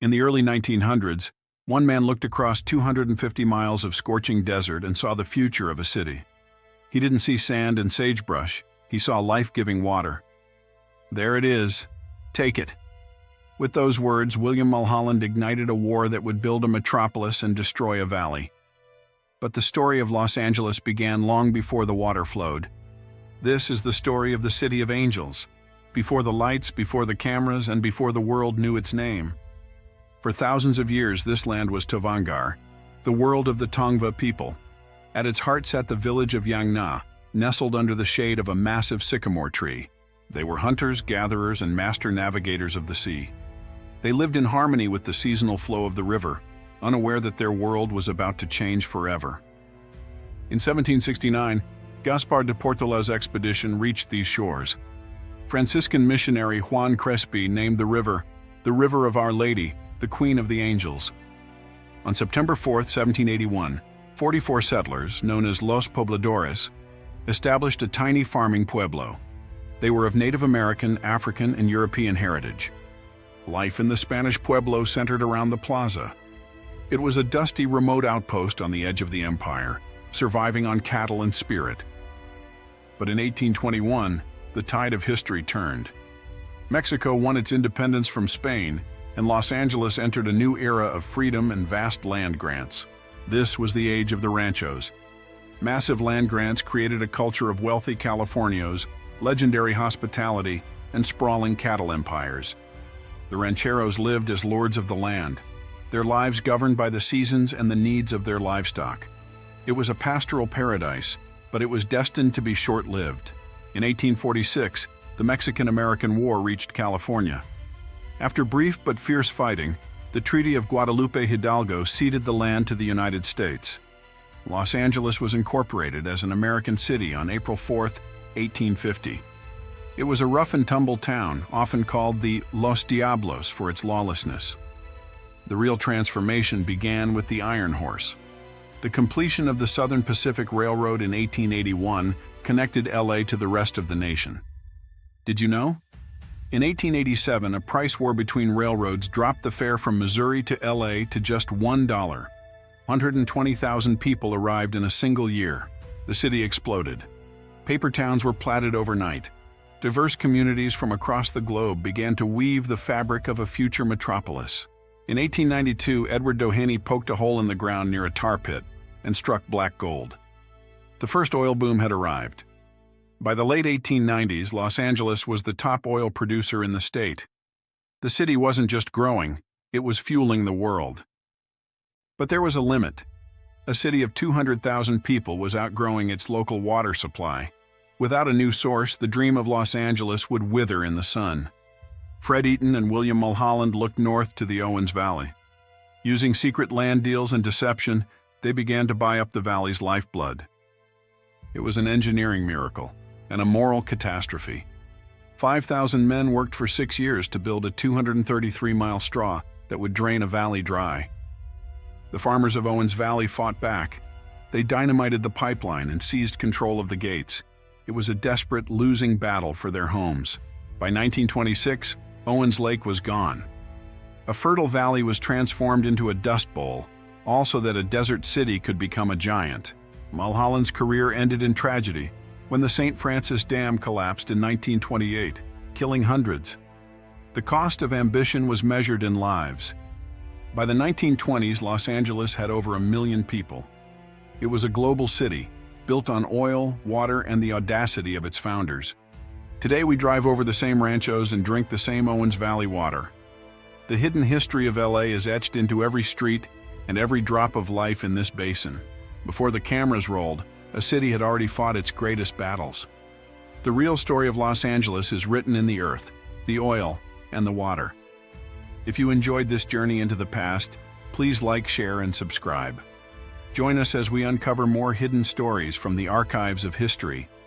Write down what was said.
In the early 1900s, one man looked across 250 miles of scorching desert and saw the future of a city. He didn't see sand and sagebrush, he saw life-giving water. There it is. Take it. With those words, William Mulholland ignited a war that would build a metropolis and destroy a valley. But the story of Los Angeles began long before the water flowed. This is the story of the City of Angels, before the lights, before the cameras, and before the world knew its name. For thousands of years, this land was Tovangar, the world of the Tongva people. At its heart sat the village of Yangna, nestled under the shade of a massive sycamore tree. They were hunters, gatherers, and master navigators of the sea. They lived in harmony with the seasonal flow of the river, unaware that their world was about to change forever. In 1769, Gaspar de Portola's expedition reached these shores. Franciscan missionary Juan Crespi named the river of Our Lady, the Queen of the Angels. On September 4, 1781, 44 settlers, known as Los Pobladores, established a tiny farming pueblo. They were of Native American, African, and European heritage. Life in the Spanish pueblo centered around the plaza. It was a dusty, remote outpost on the edge of the empire, surviving on cattle and spirit. But in 1821, the tide of history turned. Mexico won its independence from Spain, and Los Angeles entered a new era of freedom and vast land grants. This was the age of the ranchos. Massive land grants created a culture of wealthy Californios, legendary hospitality, and sprawling cattle empires. The rancheros lived as lords of the land, their lives governed by the seasons and the needs of their livestock. It was a pastoral paradise, but it was destined to be short-lived. In 1846, the Mexican-American War reached California. After brief but fierce fighting, the Treaty of Guadalupe Hidalgo ceded the land to the United States. Los Angeles was incorporated as an American city on April 4, 1850. It was a rough-and-tumble town, often called the Los Diablos for its lawlessness. The real transformation began with the Iron Horse. The completion of the Southern Pacific Railroad in 1881 connected LA to the rest of the nation. Did you know? In 1887, a price war between railroads dropped the fare from Missouri to LA to just $1. 120,000 people arrived in a single year. The city exploded. Paper towns were platted overnight. Diverse communities from across the globe began to weave the fabric of a future metropolis. In 1892, Edward Doheny poked a hole in the ground near a tar pit and struck black gold. The first oil boom had arrived. By the late 1890s, Los Angeles was the top oil producer in the state. The city wasn't just growing, it was fueling the world. But there was a limit. A city of 200,000 people was outgrowing its local water supply. Without a new source, the dream of Los Angeles would wither in the sun. Fred Eaton and William Mulholland looked north to the Owens Valley. Using secret land deals and deception, they began to buy up the valley's lifeblood. It was an engineering miracle and a moral catastrophe. 5,000 men worked for 6 years to build a 233-mile straw that would drain a valley dry. The farmers of Owens Valley fought back. They dynamited the pipeline and seized control of the gates. It was a desperate, losing battle for their homes. By 1926, Owens Lake was gone. A fertile valley was transformed into a dust bowl, all so that a desert city could become a giant. Mulholland's career ended in tragedy when the St. Francis Dam collapsed in 1928, killing hundreds. The cost of ambition was measured in lives. By the 1920s, Los Angeles had over 1 million people. It was a global city, built on oil, water, and the audacity of its founders. Today we drive over the same ranchos and drink the same Owens Valley water. The hidden history of LA is etched into every street and every drop of life in this basin. Before the cameras rolled, a city had already fought its greatest battles. The real story of Los Angeles is written in the earth, the oil, and the water. If you enjoyed this journey into the past, please like, share, and subscribe. Join us as we uncover more hidden stories from the archives of history